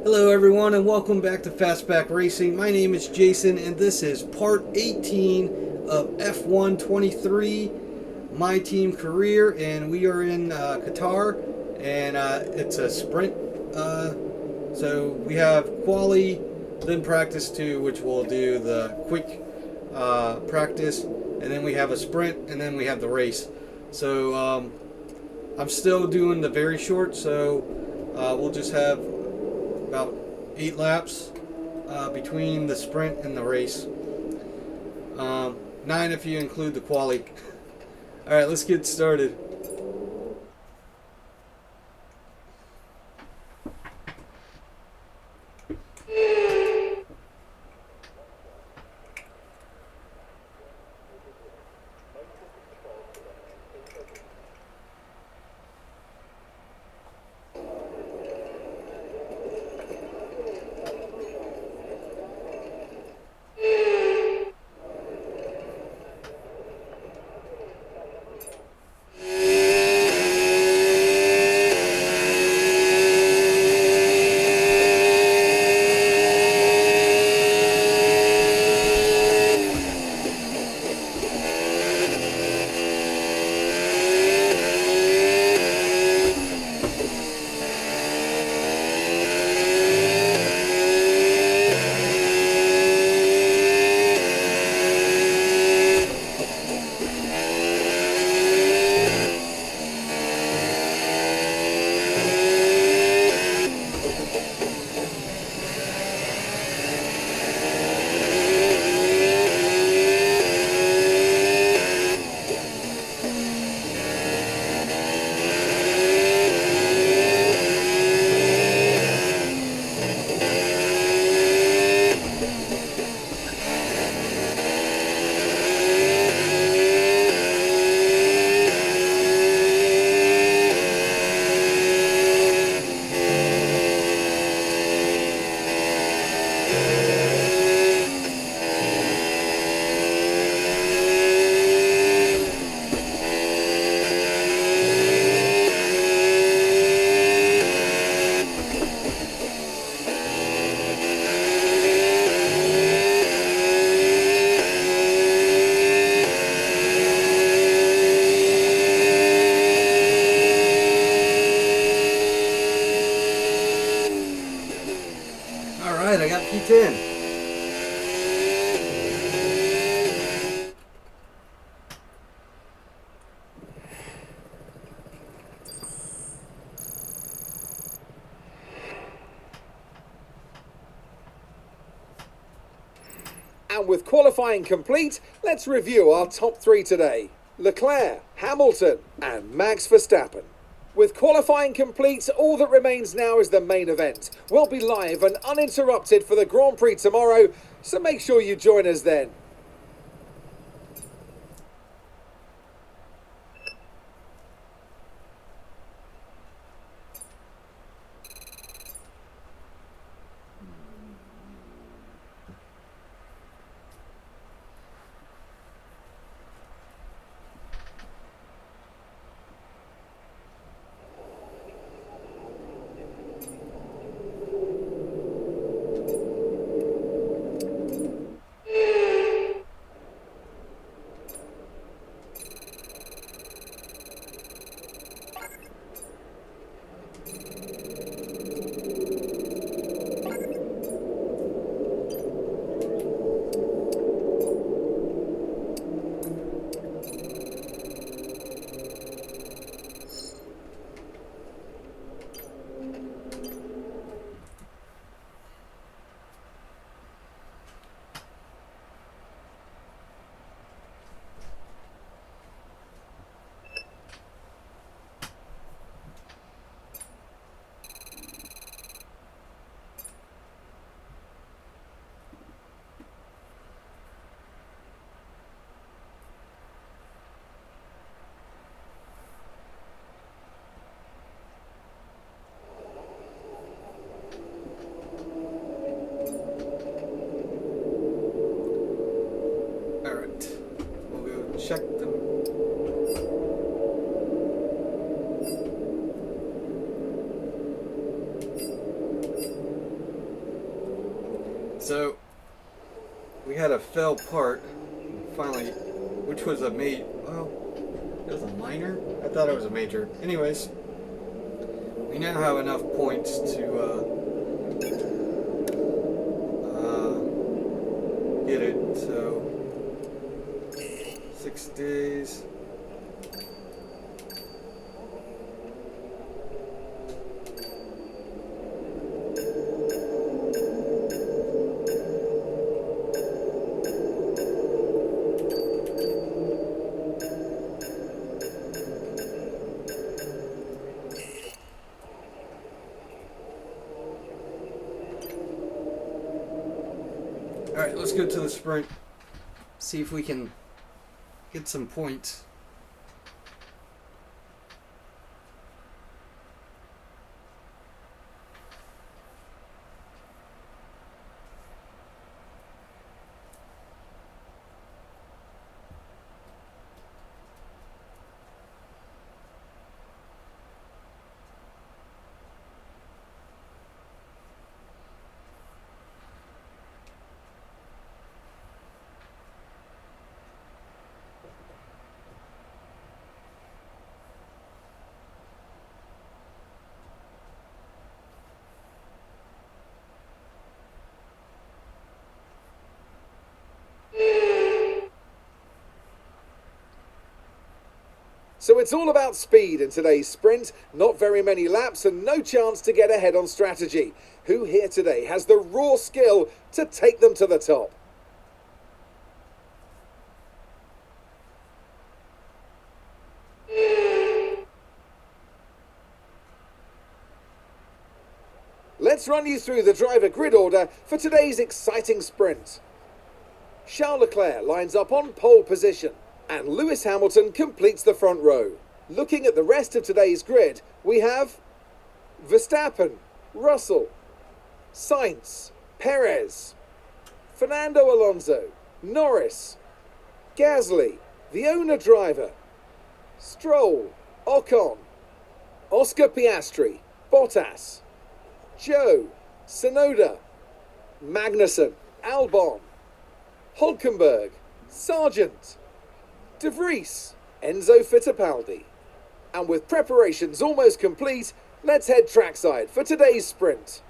Hello, everyone, and welcome back to Fastback Racing. My name is Jason, and this is part 18 of F1 23, My Team Career, and we are in Qatar, and it's a sprint. So we have quali, then practice 2, which we'll do the quick practice, and then we have a sprint, and then we have the race. So I'm still doing the very short, so we'll just have about 8 laps between the sprint and the race. 9 if you include the quali. Alright, let's get started. Alright, I got P10. And with qualifying complete, let's review our top 3 today. Leclerc, Hamilton and Max Verstappen. With qualifying complete, all that remains now is the main event. We'll be live and uninterrupted for the Grand Prix tomorrow, so make sure you join us then. So we had a failed part finally, which was a major. Well, it was a minor. I thought it was a major. Anyways, we now have enough points to get it. So 6 days. Alright, let's go to the sprint. See if we can get some points. So it's all about speed in today's sprint, not very many laps and no chance to get ahead on strategy. Who here today has the raw skill to take them to the top? Let's run you through the driver grid order for today's exciting sprint. Charles Leclerc lines up on pole position, and Lewis Hamilton completes the front row. Looking at the rest of today's grid, we have Verstappen, Russell, Sainz, Perez, Fernando Alonso, Norris, Gasly, the owner driver, Stroll, Ocon, Oscar Piastri, Bottas, Joe, Tsunoda, Magnussen, Albon, Hulkenberg, Sargent, De Vries, Enzo Fittipaldi. And with preparations almost complete, let's head trackside for today's sprint.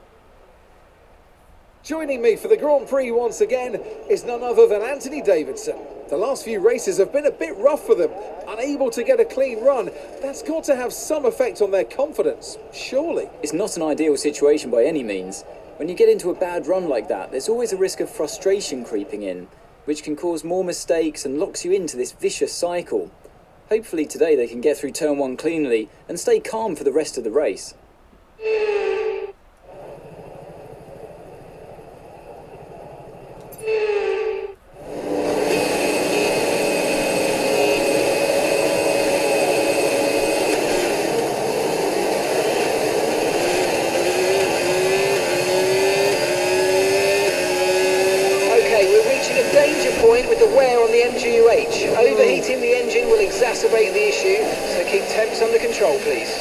Joining me for the Grand Prix once again is none other than Anthony Davidson. The last few races have been a bit rough for them, unable to get a clean run. That's got to have some effect on their confidence, surely. It's not an ideal situation by any means. When you get into a bad run like that, there's always a risk of frustration creeping in, which can cause more mistakes and locks you into this vicious cycle. Hopefully today they can get through turn 1 cleanly and stay calm for the rest of the race. With the wear on the MGU-H. Overheating the engine will exacerbate the issue, so keep temps under control, please.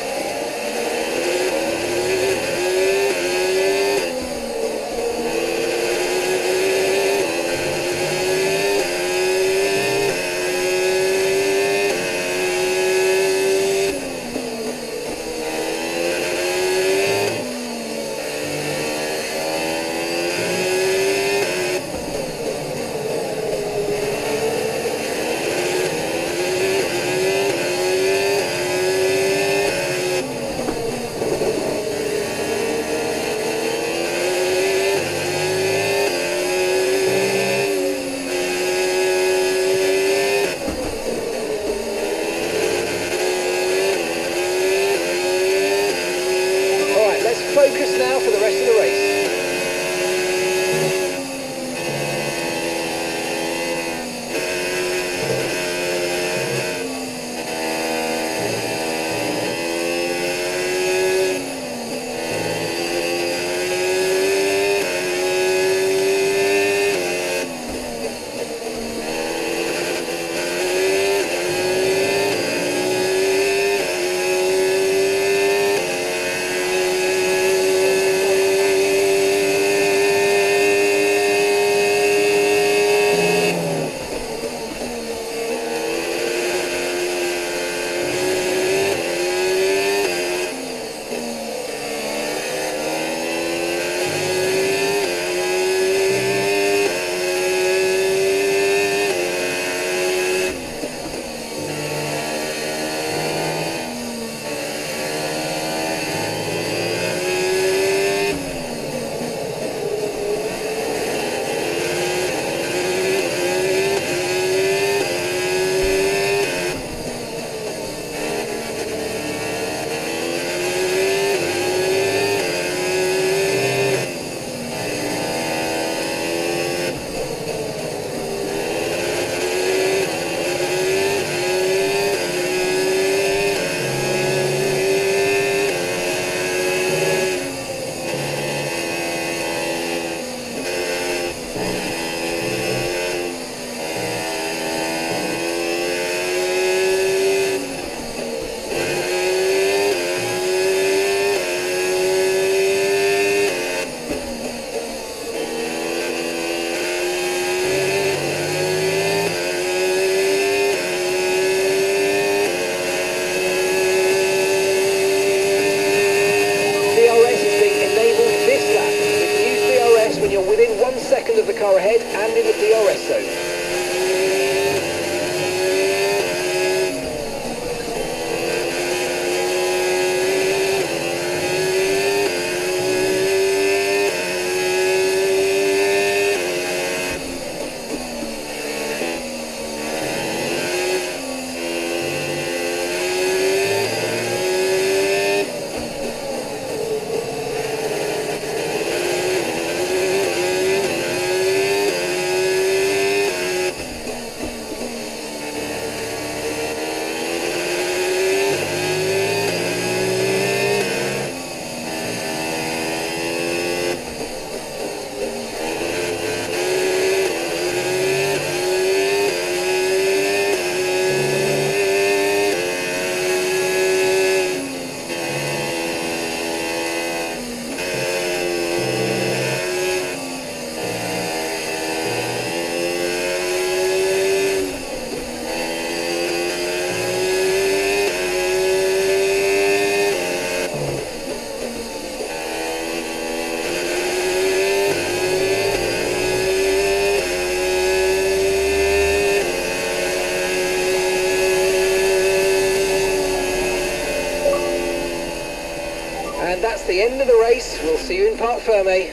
Focus now for the rest of the race. car ahead and in the DRS zone. And that's the end of the race. We'll see you in Parc Ferme.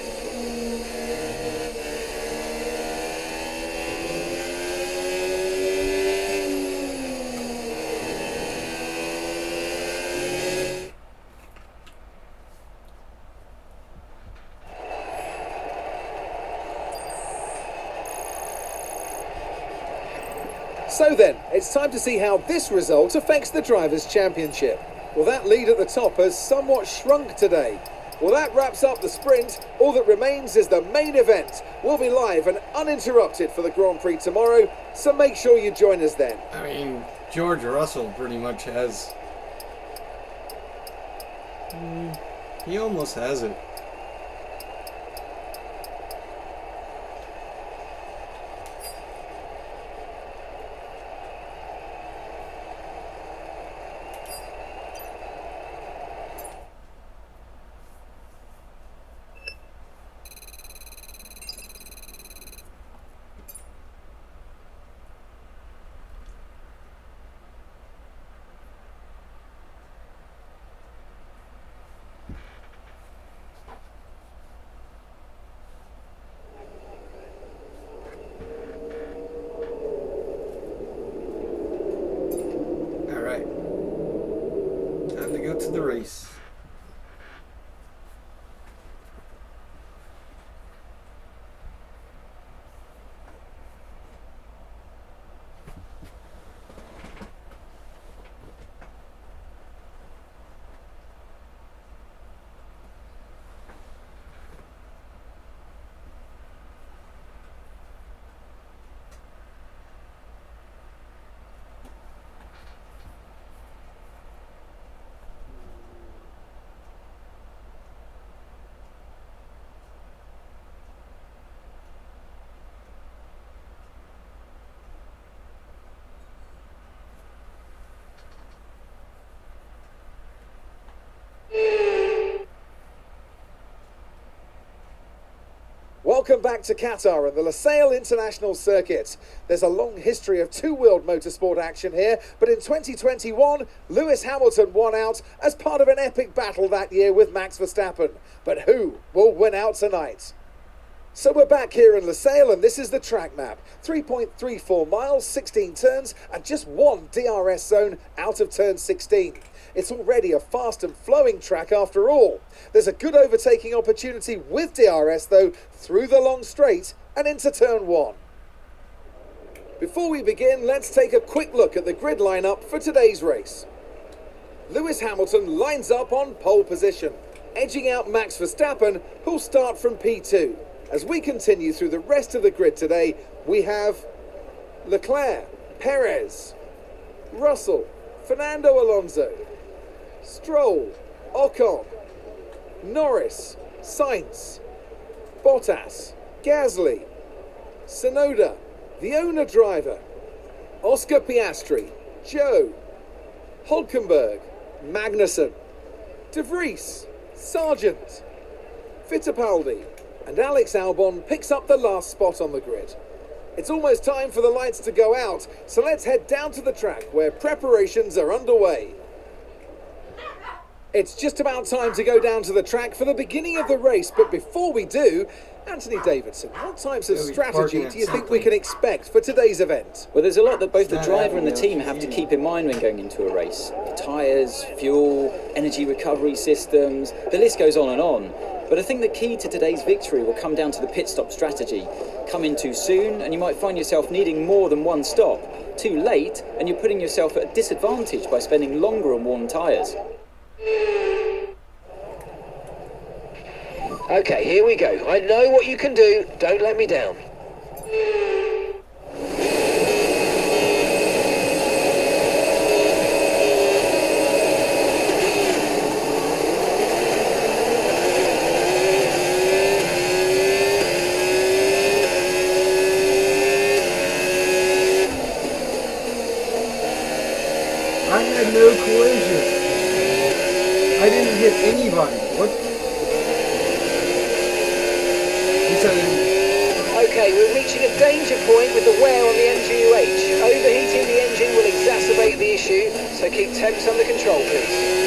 So then, it's time to see how this result affects the Drivers' Championship. Well, that lead at the top has somewhat shrunk today. Well, that wraps up the sprint. All that remains is the main event. We'll be live and uninterrupted for the Grand Prix tomorrow, so make sure you join us then. I mean, George Russell pretty much has... he almost has it. Time to go to the race. Welcome back to Qatar and the Lusail International Circuit. There's a long history of two-wheeled motorsport action here, but in 2021, Lewis Hamilton won out as part of an epic battle that year with Max Verstappen. But who will win out tonight? So we're back here in Lusail and this is the track map. 3.34 miles, 16 turns and just one DRS zone out of turn 16. It's already a fast and flowing track after all. There's a good overtaking opportunity with DRS though through the long straight and into turn 1. Before we begin, let's take a quick look at the grid lineup for today's race. Lewis Hamilton lines up on pole position, edging out Max Verstappen, who'll start from P2. As we continue through the rest of the grid today, we have Leclerc, Perez, Russell, Fernando Alonso, Stroll, Ocon, Norris, Sainz, Bottas, Gasly, Tsunoda, the owner driver, Oscar Piastri, Joe, Hulkenberg, Magnussen, De Vries, Sargent, Fittipaldi, and Alex Albon picks up the last spot on the grid. It's almost time for the lights to go out, so let's head down to the track where preparations are underway. It's just about time to go down to the track for the beginning of the race, but before we do, Anthony Davidson, what types of Yeah, we're strategy parking do you at think we something. can expect for today's event? Well, there's a lot that both the Not driver and the happening, team have to keep in mind when going into a race. Tyres, fuel, energy recovery systems, the list goes on and on. But I think the key to today's victory will come down to the pit stop strategy. Come in too soon and you might find yourself needing more than one stop. Too late and you're putting yourself at a disadvantage by spending longer on worn tyres. Okay, here we go. I know what you can do. Don't let me down. I had no collision. I didn't hit anybody. What? He said, Okay, we're reaching a danger point with the wear on the NGUH. Overheating the engine will exacerbate the issue, so keep temps under control, please.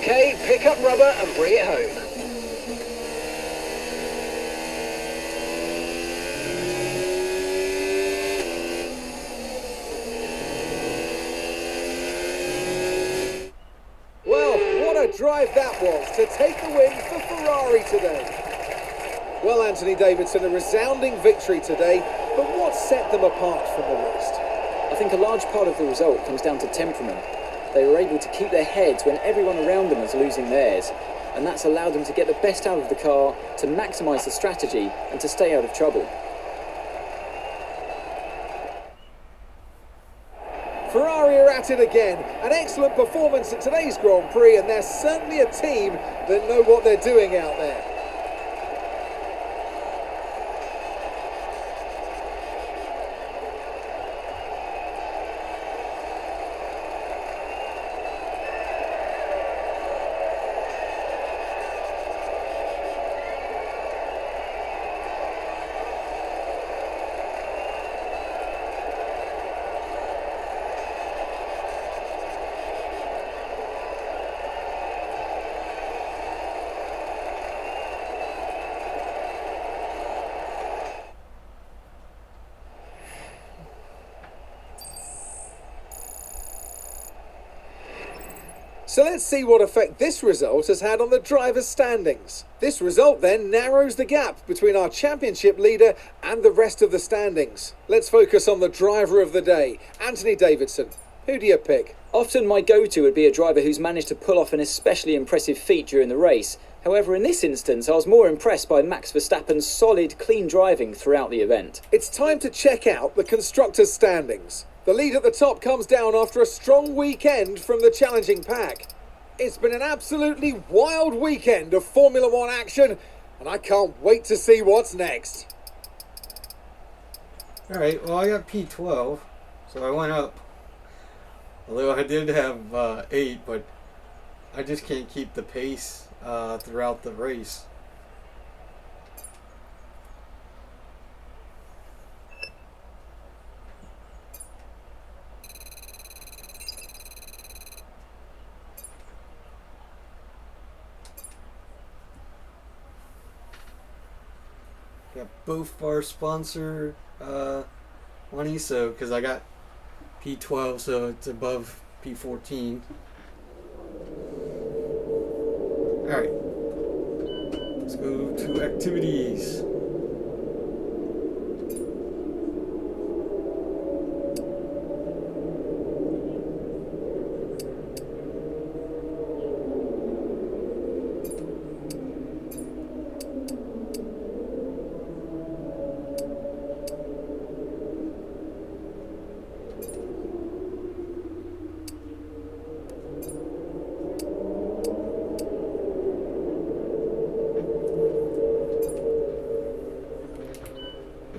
Okay, pick up rubber and bring it home. Well, what a drive that was to take the win for Ferrari today. Well, Anthony Davidson, a resounding victory today, but what set them apart from the rest? I think a large part of the result comes down to temperament. They were able to keep their heads when everyone around them was losing theirs, and that's allowed them to get the best out of the car, to maximise the strategy, and to stay out of trouble. Ferrari are at it again. An excellent performance at today's Grand Prix, and they're certainly a team that know what they're doing out there. So let's see what effect this result has had on the drivers' standings. This result then narrows the gap between our championship leader and the rest of the standings. Let's focus on the driver of the day, Anthony Davidson. Who do you pick? Often my go-to would be a driver who's managed to pull off an especially impressive feat during the race. However, in this instance, I was more impressed by Max Verstappen's solid, clean driving throughout the event. It's time to check out the constructors' standings. The lead at the top comes down after a strong weekend from the challenging pack. It's been an absolutely wild weekend of Formula One action, and I can't wait to see what's next. Alright, well I got P12, so I went up. Although I did have 8, but I just can't keep the pace throughout the race. Got both our sponsor money, so because I got P12, so it's above P14. Alright, let's go to activities.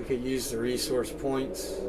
Could use the resource points.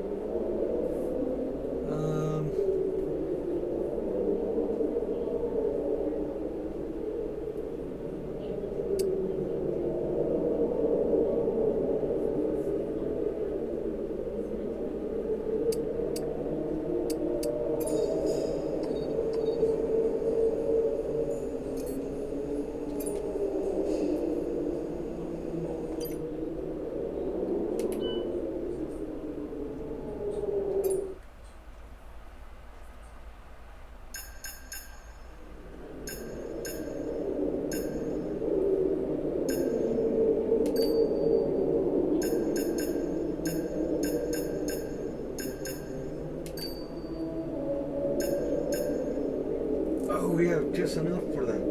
We have just enough for that.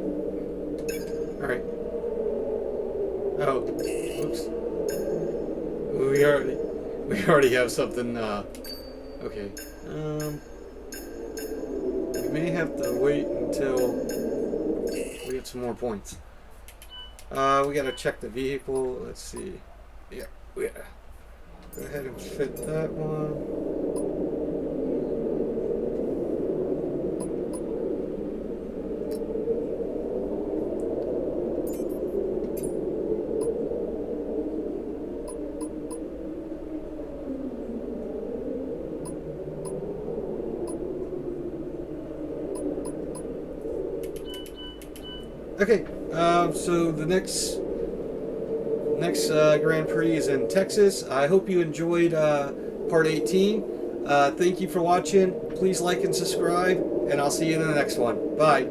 Alright. Oh, oops. We already have something, okay. We may have to wait until we get some more points. We gotta check the vehicle, let's see. Yeah, go ahead and fit that one. Okay, so the next Grand Prix is in Texas. I hope you enjoyed part 18. Thank you for watching. Please like and subscribe, and I'll see you in the next one. Bye.